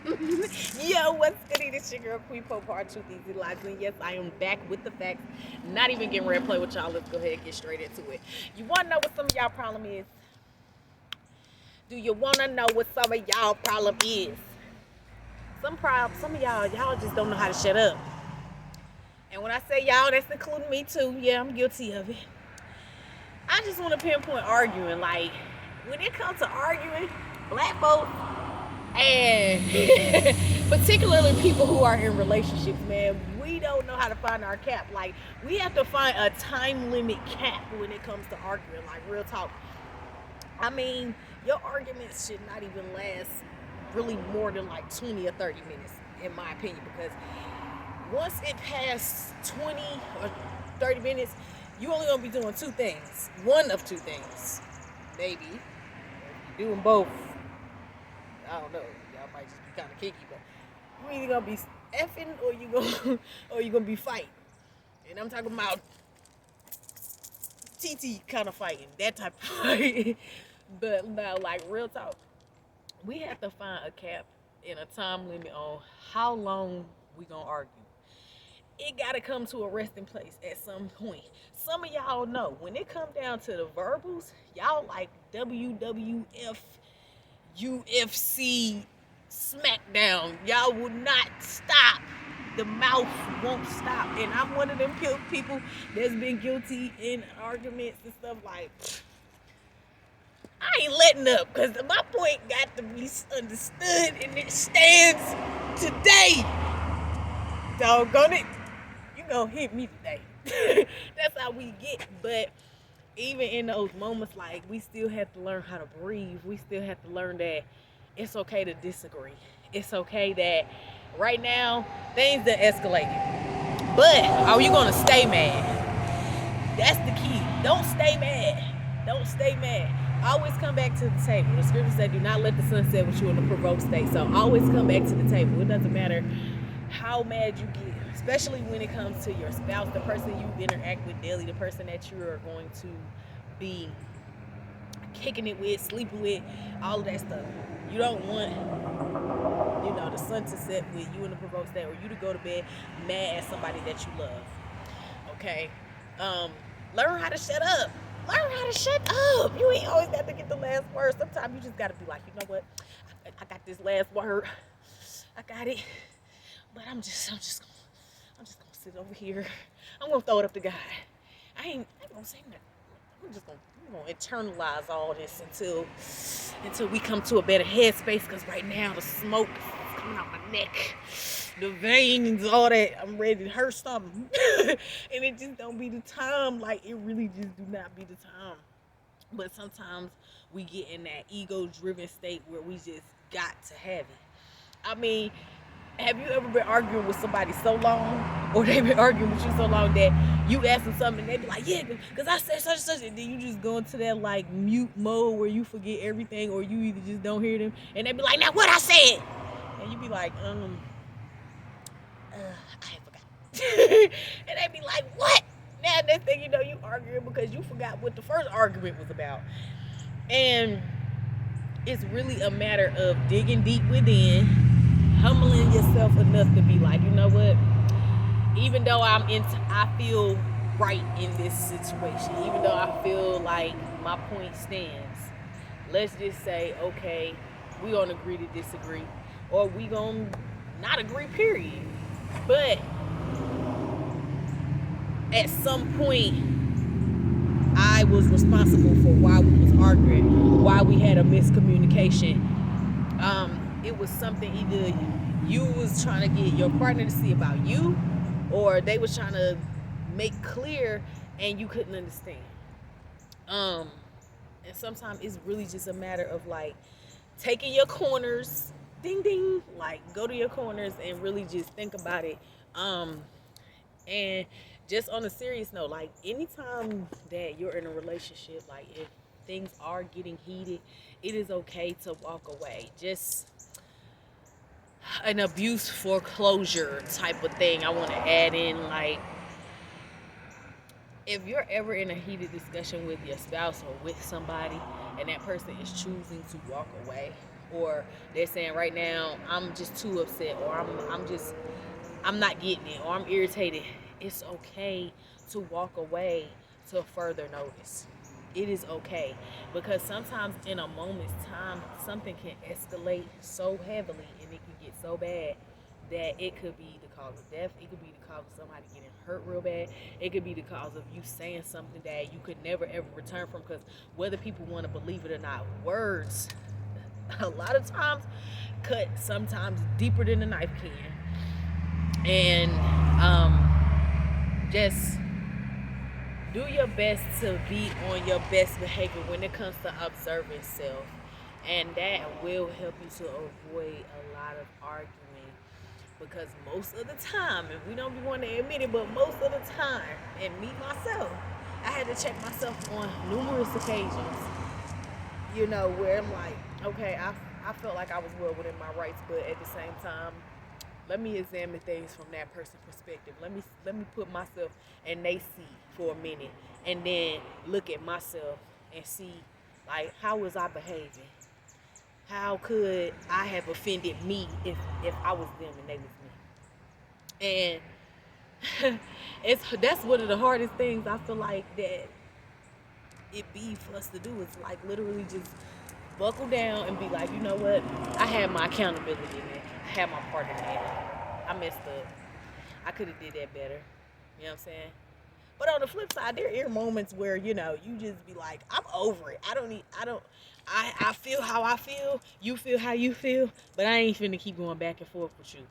Yo, what's goody? This your girl QueenPope, Hard Truth Easy Lies, and yes, I am back with the facts. Not even getting ready to play with y'all. Let's go ahead and get straight into it. You wanna know what some of y'all problem is? Do you wanna know what some of y'all problem is? Some of y'all just don't know how to shut up. And when I say y'all, that's including me too. Yeah, I'm guilty of it. I just want to pinpoint arguing. Like when it comes to arguing, black folks and particularly people who are in relationships, man, we don't know how to find our cap. Like we have to find a time limit cap when it comes to arguing. Like real talk. I mean, your arguments should not even last really more than like 20 or 30 minutes, in my opinion, because once it passes 20 or 30 minutes, you only gonna be doing two things. One of two things, maybe. Doing both, I don't know. Y'all might just be kind of kicky, but you either gonna be effing or you gonna or you gonna be fighting. And I'm talking about TT kind of fighting, that type of fight. But now, like real talk, we have to find a cap and a time limit on how long we gonna argue. It gotta come to a resting place at some point. Some of y'all know when it come down to the verbals, y'all like WWF, UFC, SmackDown. Y'all will not stop. The mouth won't stop. And I'm one of them people that's been guilty in arguments and stuff like. I ain't letting up because my point got to be understood and it stands today. Doggone it. You gonna hit me today. That's how we get. But even in those moments, like we still have to learn how to breathe. We still have to learn that it's okay to disagree. It's okay that right now things are escalating. But are you gonna stay mad? That's the key. Don't stay mad. Don't stay mad. Always come back to the table. The scripture said, "Do not let the sun set with you in a provoked state." So always come back to the table. It doesn't matter how mad you get, especially when it comes to your spouse, the person you interact with daily, the person that you are going to be kicking it with, sleeping with, all of that stuff. You don't want, the sun to set with you in a provoked state, or you to go to bed mad at somebody that you love. Okay, learn how to shut up. Learn how to shut up. You ain't always got to get the last word. Sometimes you just got to be like, you know what? I got this last word. I got it. But I'm just gonna sit over here. I'm gonna throw it up to God. I ain't gonna say nothing. I'm gonna internalize all this until we come to a better headspace. Cause right now the smoke is coming out my neck, the veins, all that. I'm ready to hurt something, and it just don't be the time. Like it really just do not be the time. But sometimes we get in that ego-driven state where we just got to have it. I mean, have you ever been arguing with somebody so long, or they been arguing with you so long that you ask them something and they be like, yeah, because I said such and such, and then you just go into that like mute mode where you forget everything, or you either just don't hear them, and they be like, now what I said, and you be like, I forgot, and they be like, what? Now next thing you know, you arguing because you forgot what the first argument was about, and it's really a matter of digging deep within, humbling yourself enough to be like, you know what? Even though I feel right in this situation, even though I feel like my point stands, let's just say, okay, we gonna agree to disagree, or we gonna not agree, period. But at some point, I was responsible for why we was arguing, why we had a miscommunication. It was something either you was trying to get your partner to see about you, or they was trying to make clear and you couldn't understand. Um, and sometimes it's really just a matter of like taking your corners, ding ding, like go to your corners and really just think about it. And just on a serious note, like anytime that you're in a relationship, like if things are getting heated, it is okay to walk away. Just an abuse foreclosure type of thing I want to add in. Like if you're ever in a heated discussion with your spouse or with somebody and that person is choosing to walk away, or they're saying right now I'm just too upset, or I'm not getting it, or I'm irritated. It's okay to walk away to further notice. It is okay, because sometimes in a moment's time something can escalate so heavily and it can get so bad that it could be the cause of death. It could be the cause of somebody getting hurt real bad. It could be the cause of you saying something that you could never ever return from. Because whether people want to believe it or not, words a lot of times cut sometimes deeper than a knife can. And just do your best to be on your best behavior when it comes to observing self, and that will help you to avoid a lot of arguing. Because most of the time, and we don't be wanting to admit it, but most of the time, and me myself, I had to check myself on numerous occasions, where I'm like, okay, I felt like I was well within my rights, but at the same time, let me examine things from that person's perspective. Let me put myself in their seat for a minute, and then look at myself and see, like, how was I behaving? How could I have offended me if I was them and they was me? And that's one of the hardest things I feel like that it be for us to do, is like literally just buckle down and be like, you know what? I had my accountability in it. I had my part in that. I messed up. I could have did that better. You know what I'm saying? But on the flip side, there are moments where, you just be like, I'm over it. I feel how I feel. You feel how you feel. But I ain't finna keep going back and forth with you.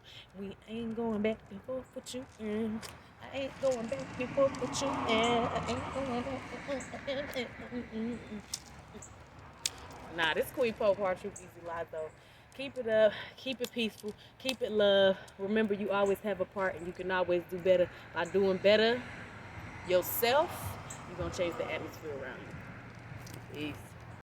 We ain't going back and forth with you. I ain't going back and forth with you. I ain't going back and forth. Nah, this QueenPope Hard Truth Easy Lies though. Keep it up, keep it peaceful, keep it love. Remember, you always have a part, and you can always do better by doing better yourself. You're gonna change the atmosphere around you. Peace.